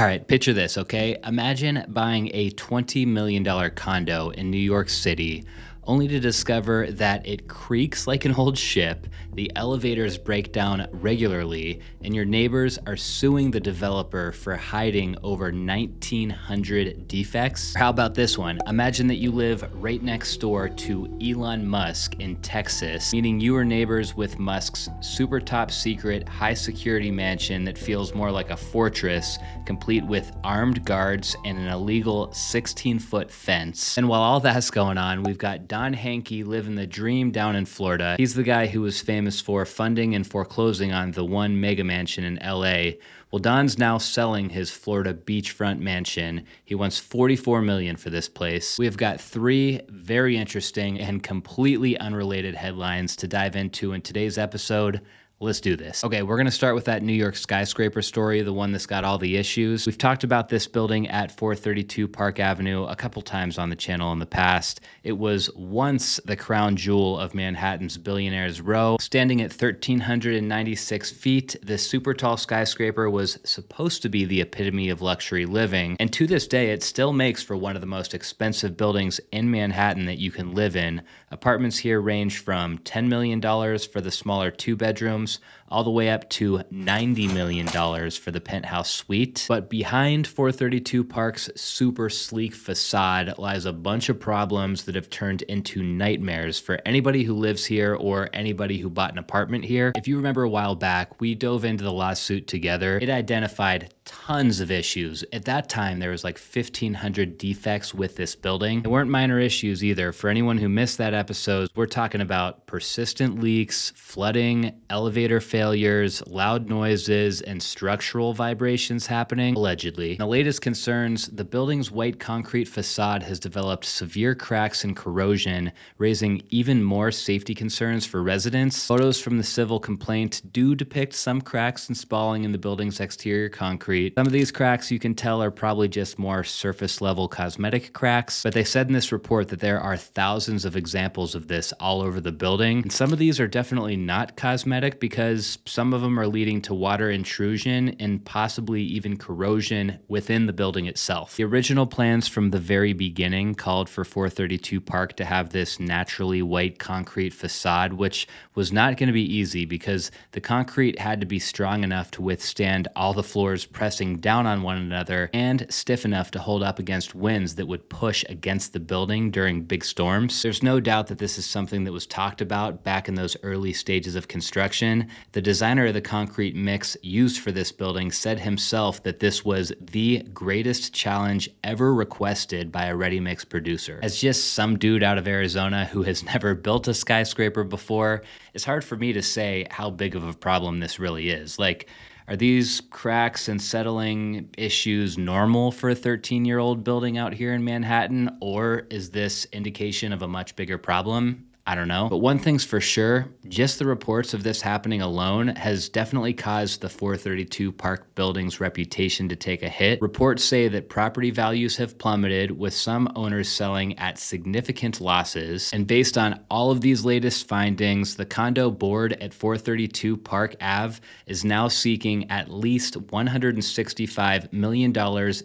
All right, picture this, okay? Imagine buying a $20 million condo in New York City only to discover that it creaks like an old ship, the elevators break down regularly, and your neighbors are suing the developer for hiding over 1,900 defects. Or how about this one? Imagine that you live right next door to Elon Musk in Texas, meaning you are neighbors with Musk's super top secret, high security mansion that feels more like a fortress, complete with armed guards and an illegal 16-foot fence. And while all that's going on, we've got Don Hankey living the dream down in Florida. He's the guy who was famous for funding and foreclosing on the one mega mansion in LA. Well, Don's now selling his Florida beachfront mansion. He wants $44 million for this place. We've got three very interesting and completely unrelated headlines to dive into in today's episode. Let's do this. Okay, we're gonna start with that New York skyscraper story, the one that's got all the issues. We've talked about this building at 432 Park Avenue a couple times on the channel in the past. It was once the crown jewel of Manhattan's Billionaires Row. Standing at 1,396 feet, this super tall skyscraper was supposed to be the epitome of luxury living. And to this day, it still makes for one of the most expensive buildings in Manhattan that you can live in. Apartments here range from $10 million for the smaller 2 bedrooms, all the way up to $90 million for the penthouse suite. But behind 432 Park's super sleek facade lies a bunch of problems that have turned into nightmares for anybody who lives here or anybody who bought an apartment here. If you remember a while back, we dove into the lawsuit together. It identified tons of issues. At that time, there was like 1,500 defects with this building. They weren't minor issues either. For anyone who missed that episode, we're talking about persistent leaks, flooding, elevator failures, loud noises, and structural vibrations happening, allegedly. In the latest concerns, the building's white concrete facade has developed severe cracks and corrosion, raising even more safety concerns for residents. Photos from the civil complaint do depict some cracks and spalling in the building's exterior concrete. Some of these cracks you can tell are probably just more surface level cosmetic cracks, but they said in this report that there are thousands of examples of this all over the building. And some of these are definitely not cosmetic because some of them are leading to water intrusion and possibly even corrosion within the building itself. The original plans from the very beginning called for 432 Park to have this naturally white concrete facade, which was not going to be easy because the concrete had to be strong enough to withstand all the floors pressing down on one another and stiff enough to hold up against winds that would push against the building during big storms. There's no doubt that this is something that was talked about back in those early stages of construction. The designer of the concrete mix used for this building said himself that this was the greatest challenge ever requested by a ready-mix producer. As just some dude out of Arizona who has never built a skyscraper before, it's hard for me to say how big of a problem this really is. Like, are these cracks and settling issues normal for a 13-year-old building out here in Manhattan, or is this indication of a much bigger problem? I don't know. But one thing's for sure, just the reports of this happening alone has definitely caused the 432 Park building's reputation to take a hit. Reports say that property values have plummeted, with some owners selling at significant losses. And based on all of these latest findings, the condo board at 432 Park Ave is now seeking at least $165 million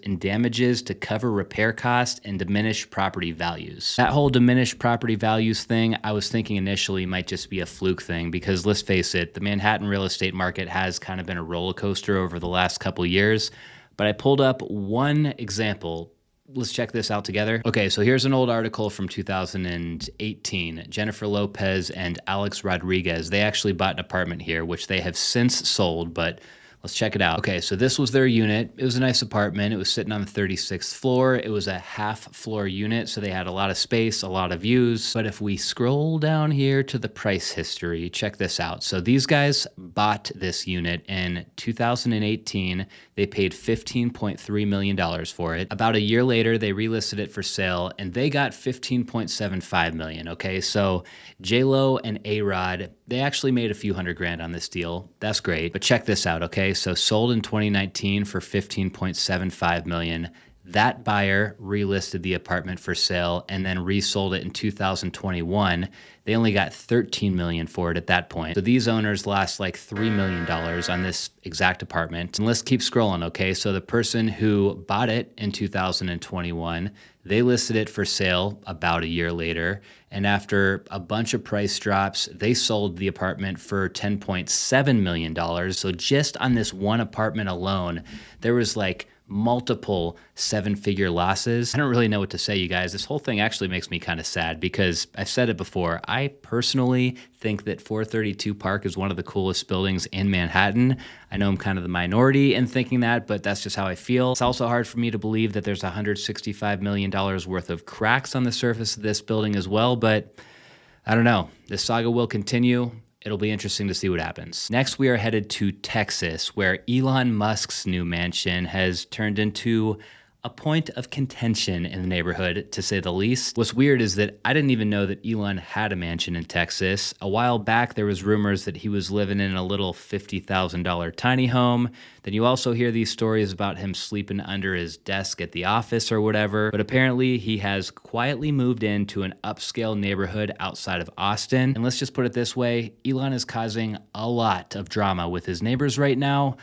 in damages to cover repair costs and diminish property values. That whole diminished property values thing, I was thinking initially might just be a fluke thing because let's face it, the Manhattan real estate market has kind of been a roller coaster over the last couple years, but I pulled up one example. Let's check this out together. Okay, so here's an old article from 2018. Jennifer Lopez and Alex Rodriguez, they actually bought an apartment here, which they have since sold, but let's check it out. Okay, so this was their unit. It was a nice apartment. It was sitting on the 36th floor. It was a half-floor unit, so they had a lot of space, a lot of views. But if we scroll down here to the price history, check this out. So these guys bought this unit in 2018. They paid $15.3 million for it. About a year later, they relisted it for sale, and they got $15.75 million, okay? So J-Lo and A-Rod, they actually made a few $100,000 on this deal. That's great. But check this out, okay? So sold in 2019 for $15.75 million. That buyer relisted the apartment for sale and then resold it in 2021. They only got $13 million for it at that point. So these owners lost like $3 million on this exact apartment. And let's keep scrolling, okay? So the person who bought it in 2021, they listed it for sale about a year later. And after a bunch of price drops, they sold the apartment for $10.7 million. So just on this one apartment alone, there was like multiple seven-figure losses. I don't really know what to say, you guys. This whole thing actually makes me kind of sad because I've said it before. I personally think that 432 Park is one of the coolest buildings in Manhattan. I know I'm kind of the minority in thinking that, but that's just how I feel. It's also hard for me to believe that there's $165 million worth of cracks on the surface of this building as well, but I don't know. This saga will continue. It'll be interesting to see what happens. Next, we are headed to Texas, where Elon Musk's new mansion has turned into a point of contention in the neighborhood, to say the least. What's weird is that I didn't even know that Elon had a mansion in Texas. A while back, there was rumors that he was living in a little $50,000 tiny home. Then you also hear these stories about him sleeping under his desk at the office or whatever. But apparently, he has quietly moved into an upscale neighborhood outside of Austin. And let's just put it this way, Elon is causing a lot of drama with his neighbors right now.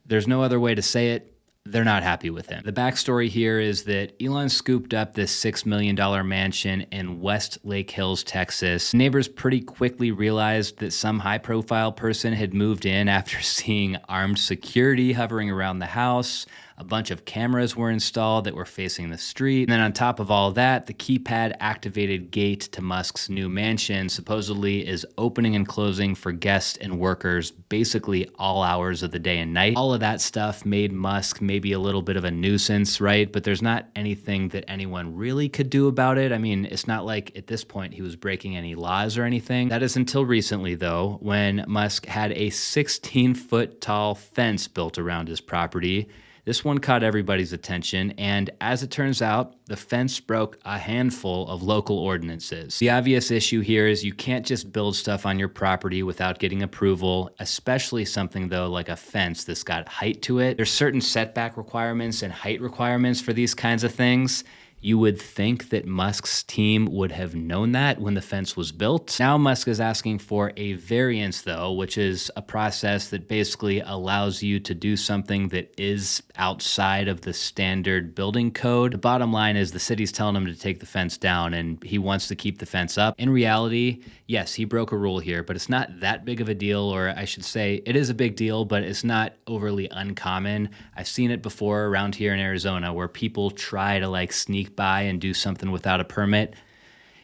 There's no other way to say it. They're not happy with him. The backstory here is that Elon scooped up this $6 million mansion in West Lake Hills, Texas. Neighbors pretty quickly realized that some high-profile person had moved in after seeing armed security hovering around the house. A bunch of cameras were installed that were facing the street. And then on top of all that, the keypad-activated gate to Musk's new mansion supposedly is opening and closing for guests and workers basically all hours of the day and night. All of that stuff made Musk maybe a little bit of a nuisance, right? But there's not anything that anyone really could do about it. I mean, it's not like at this point he was breaking any laws or anything. That is until recently, though, when Musk had a 16-foot tall fence built around his property. This one caught everybody's attention, and as it turns out, the fence broke a handful of local ordinances. The obvious issue here is you can't just build stuff on your property without getting approval, especially something, though, like a fence that's got height to it. There's certain setback requirements and height requirements for these kinds of things. You would think that Musk's team would have known that when the fence was built. Now Musk is asking for a variance, though, which is a process that basically allows you to do something that is outside of the standard building code. The bottom line is the city's telling him to take the fence down, and he wants to keep the fence up. In reality, yes, he broke a rule here, but it's not that big of a deal, or I should say it is a big deal, but it's not overly uncommon. I've seen it before around here in Arizona where people try to like sneak by and do something without a permit.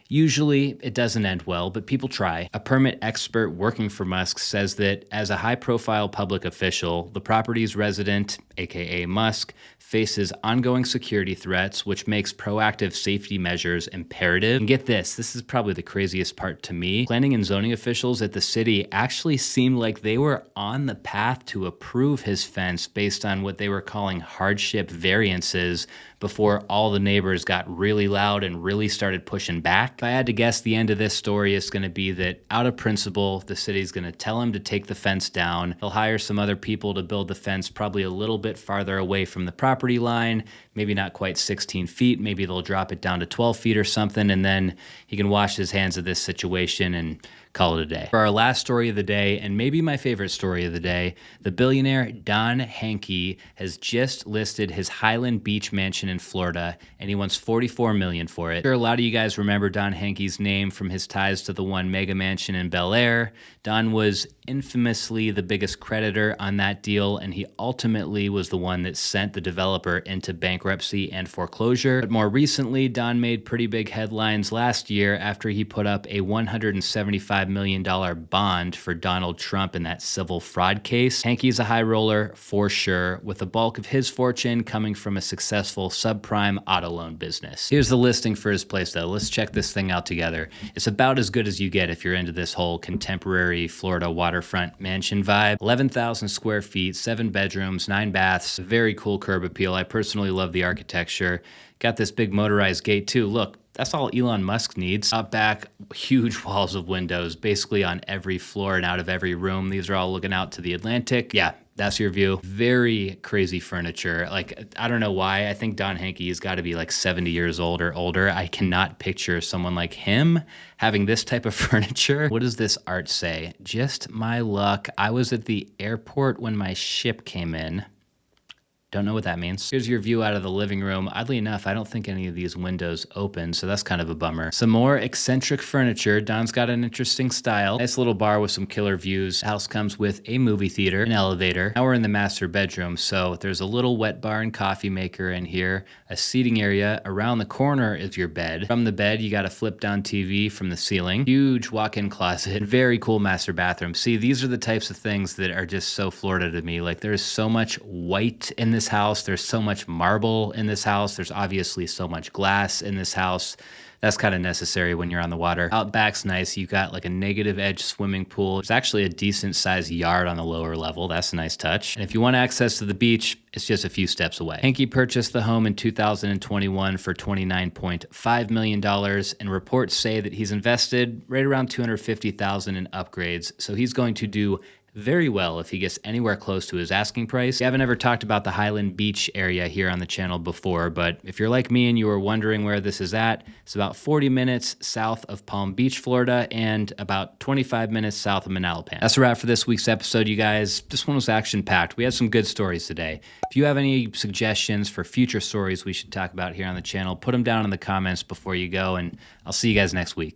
Usually it doesn't end well, but people try. A permit expert working for Musk says that as a high-profile public official, the property's resident, aka Musk, faces ongoing security threats, which makes proactive safety measures imperative. And get this is probably the craziest part to me. Planning and zoning officials at the city actually seemed like they were on the path to approve his fence based on what they were calling hardship variances before all the neighbors got really loud and really started pushing back. If I had to guess, the end of this story is going to be that out of principle, the city's going to tell him to take the fence down. They'll hire some other people to build the fence probably a little bit farther away from the property line, maybe not quite 16 feet. Maybe they'll drop it down to 12 feet or something, and then he can wash his hands of this situation and call it a day. For our last story of the day, and maybe my favorite story of the day, the billionaire Don Hankey has just listed his Highland Beach mansion in Florida, and he wants $44 million for it. Sure, a lot of you guys remember Don Hankey's name from his ties to the one mega mansion in Bel Air. Don was infamously the biggest creditor on that deal, and he ultimately was the one that sent the developer into bankruptcy and foreclosure. But more recently, Don made pretty big headlines last year after he put up a $175 million bond for Donald Trump in that civil fraud case. Hankey's a high roller for sure, with the bulk of his fortune coming from a successful subprime auto loan business. Here's the listing for his place, though. Let's check this thing out together. It's about as good as you get if you're into this whole contemporary Florida waterfront mansion vibe. 11,000 square feet, 7 bedrooms, 9 baths, very cool curb appeal. I personally love the architecture. Got this big motorized gate too. Look, that's all Elon Musk needs. Out back, huge walls of windows, basically on every floor and out of every room. These are all looking out to the Atlantic. Yeah, That's your view. Very crazy furniture. Like, I don't know why. I think Don Hankey has got to be like 70 years old or older. I cannot picture someone like him having this type of furniture. What does this art say? Just my luck. I was at the airport when my ship came in. Don't know what that means. Here's your view out of the living room. Oddly enough, I don't think any of these windows open, so that's kind of a bummer. Some more eccentric furniture. Don's got an interesting style. Nice little bar with some killer views. The house comes with a movie theater, an elevator. Now we're in the master bedroom, so there's a little wet bar and coffee maker in here, a seating area. Around the corner is your bed. From the bed, you got a flip down TV from the ceiling. Huge walk-in closet. Very cool master bathroom. See, these are the types of things that are just so Florida to me. Like, there's so much white in this house. There's so much marble in this house. There's obviously so much glass in this house. That's kind of necessary when you're on the water. Out back's nice. You got like a negative edge swimming pool. There's actually a decent sized yard on the lower level. That's a nice touch. And if you want access to the beach, it's just a few steps away. Hankey purchased the home in 2021 for $29.5 million, and reports say that he's invested right around $250,000 in upgrades. So he's going to do very well if he gets anywhere close to his asking price. We haven't ever talked about the Highland Beach area here on the channel before, but if you're like me and you were wondering where this is at, it's about 40 minutes south of Palm Beach, Florida, and about 25 minutes south of Manalapan. That's a wrap for this week's episode, you guys. This one was action-packed. We had some good stories today. If you have any suggestions for future stories we should talk about here on the channel, put them down in the comments before you go, and I'll see you guys next week.